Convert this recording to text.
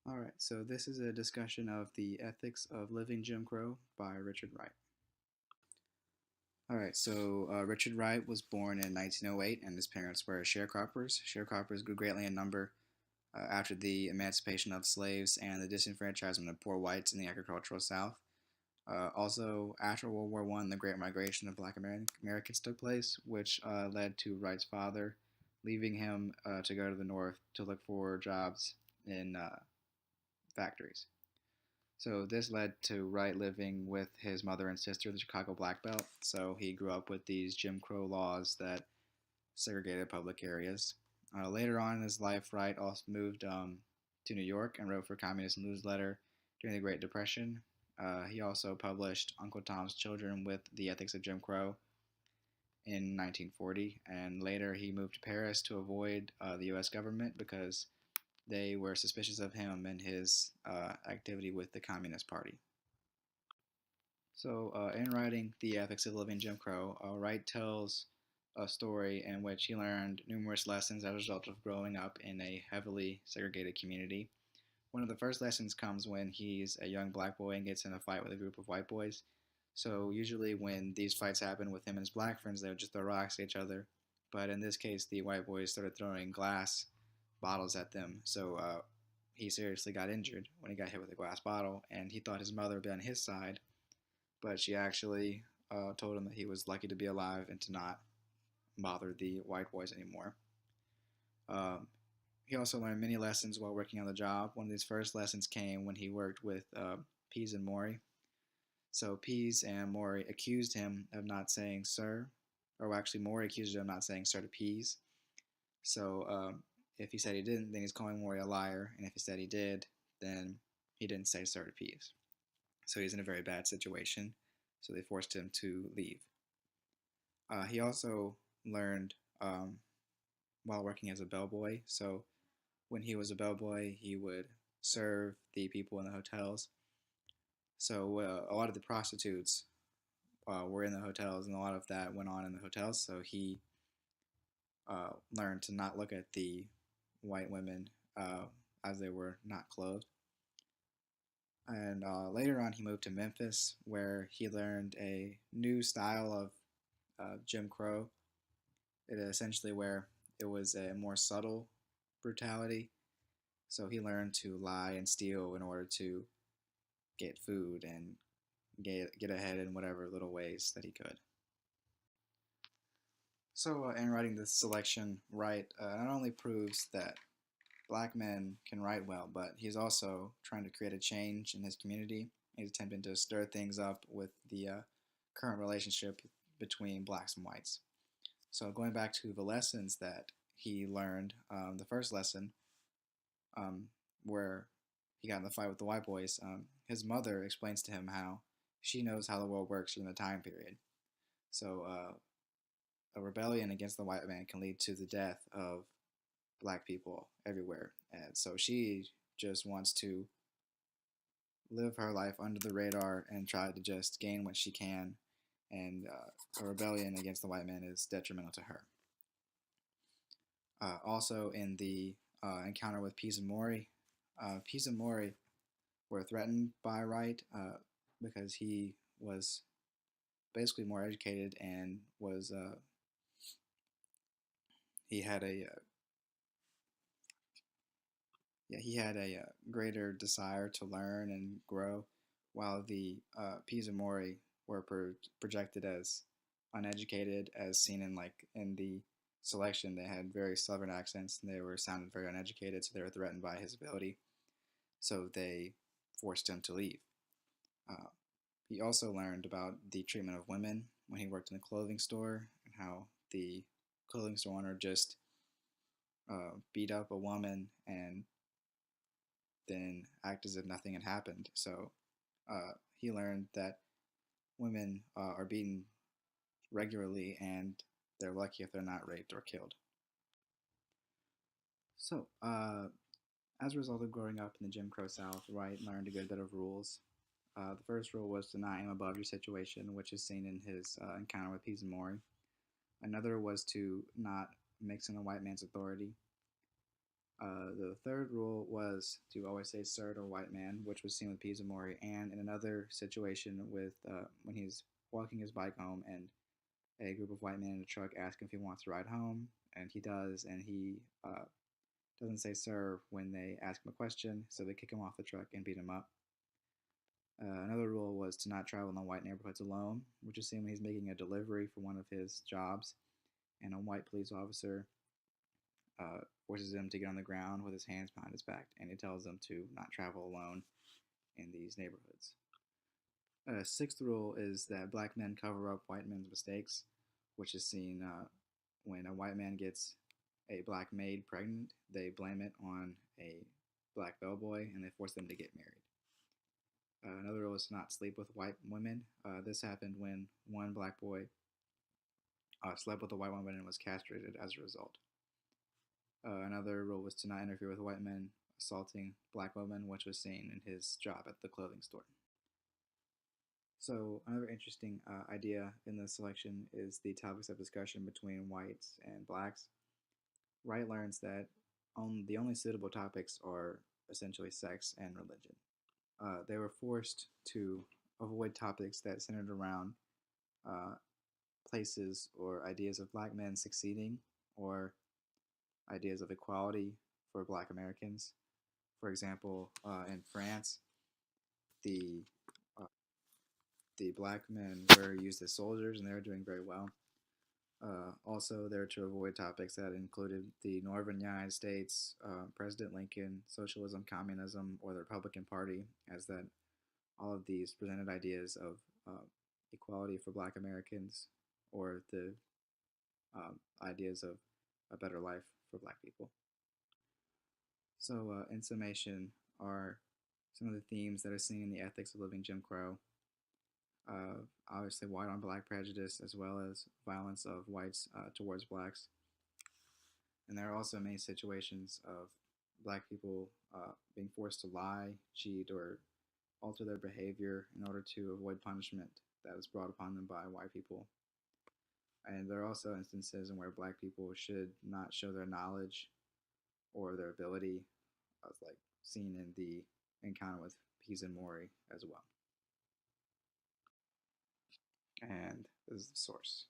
All right, so this is a discussion of The Ethics of Living Jim Crow by Richard Wright. All right, so Richard Wright was born in 1908, and his parents were sharecroppers. Sharecroppers grew greatly in number after the emancipation of slaves and the disenfranchisement of poor whites in the agricultural South. Also, after World War I, the Great Migration of Black Americans took place, which led to Wright's father leaving him to go to the North to look for jobs in factories. So this led to Wright living with his mother and sister, the Chicago Black Belt. So he grew up with these Jim Crow laws that segregated public areas. Later on in his life, Wright also moved to New York and wrote for a communist newsletter during the Great Depression. He also published Uncle Tom's Children with the Ethics of Jim Crow in 1940, and later he moved to Paris to avoid the U.S. government because they were suspicious of him and his activity with the Communist Party. So, in writing The Ethics of Living Jim Crow, Wright tells a story in which he learned numerous lessons as a result of growing up in a heavily segregated community. One of the first lessons comes when he's a young black boy and gets in a fight with a group of white boys. So, usually, when these fights happen with him and his black friends, they would just throw rocks at each other. But in this case, the white boys started throwing glass bottles at them. So, he seriously got injured when he got hit with a glass bottle, and he thought his mother would be on his side, but she actually told him that he was lucky to be alive and to not bother the white boys anymore. Um, he also learned many lessons while working on the job. One of his first lessons came when he worked with Pease and Morey. So Pease and Morey accused him of not saying sir, or actually Morey accused him of not saying sir to Pease. So if he said he didn't, then he's calling Morey a liar, and if he said he did, then he didn't say sir to Pease. So he's in a very bad situation. So they forced him to leave. He also learned while working as a bellboy. So when he was a bellboy, he would serve the people in the hotels. So a lot of the prostitutes were in the hotels, and a lot of that went on in the hotels. So he learned to not look at the white women as they were not clothed. And later on, he moved to Memphis, where he learned a new style of Jim Crow. It essentially where it was a more subtle brutality. So he learned to lie and steal in order to get food and get ahead in whatever little ways that he could. So, in writing this selection, Wright not only proves that black men can write well, but he's also trying to create a change in his community. He's attempting to stir things up with the current relationship between blacks and whites. So, going back to the lessons that he learned, the first lesson, where he got in the fight with the white boys, his mother explains to him how she knows how the world works during the time period. So, a rebellion against the white man can lead to the death of black people everywhere. And so she just wants to live her life under the radar and try to just gain what she can. And a rebellion against the white man is detrimental to her. Also, in the encounter with Pease and Morey, Pease and Morey were threatened by Wright because he was basically more educated and was he had a yeah, he had a greater desire to learn and grow, while the Pease and Morey were projected as uneducated, as seen in in the selection. They had very southern accents and they were sounded very uneducated, so they were threatened by his ability. So they forced him to leave. Uh, he also learned about the treatment of women when he worked in a clothing store and how the clothing store owner just beat up a woman and then act as if nothing had happened. So he learned that women are beaten regularly and they're lucky if they're not raped or killed. So, as a result of growing up in the Jim Crow South, Wright learned a good bit of rules. The first rule was to not aim above your situation, which is seen in his encounter with Pease and Morey. Another was to not mix in a white man's authority. The third rule was to always say "sir" to a white man, which was seen with Pizamori, and in another situation with when he's walking his bike home, and a group of white men in a truck ask him if he wants to ride home, and he does, and he doesn't say "sir" when they ask him a question, so they kick him off the truck and beat him up. Another rule was to not travel in the white neighborhoods alone, which is seen when he's making a delivery for one of his jobs, and a white police officer forces him to get on the ground with his hands behind his back, and he tells him to not travel alone in these neighborhoods. Sixth rule is that black men cover up white men's mistakes, which is seen when a white man gets a black maid pregnant, they blame it on a black bellboy and they force them to get married. Another rule is to not sleep with white women. This happened when one black boy slept with a white woman and was castrated as a result. Another rule was to not interfere with white men assaulting black women, which was seen in his job at the clothing store. So another interesting idea in this selection is the topics of discussion between whites and blacks. Wright learns that the only suitable topics are essentially sex and religion. They were forced to avoid topics that centered around uh, places or ideas of black men succeeding or ideas of equality for black Americans. For example, in France, the uh, the black men were used as soldiers and they were doing very well. Also, there to avoid topics that included the Northern United States, President Lincoln, socialism, communism, or the Republican Party, as that all of these presented ideas of equality for Black Americans or the ideas of a better life for Black people. So, in summation, are some of the themes that are seen in the ethics of living Jim Crow. Obviously, white on black prejudice, as well as violence of whites towards blacks. And there are also many situations of black people being forced to lie, cheat, or alter their behavior in order to avoid punishment that is brought upon them by white people. And there are also instances in where black people should not show their knowledge or their ability, as like seen in the encounter with Pizamori as well. And this is the source.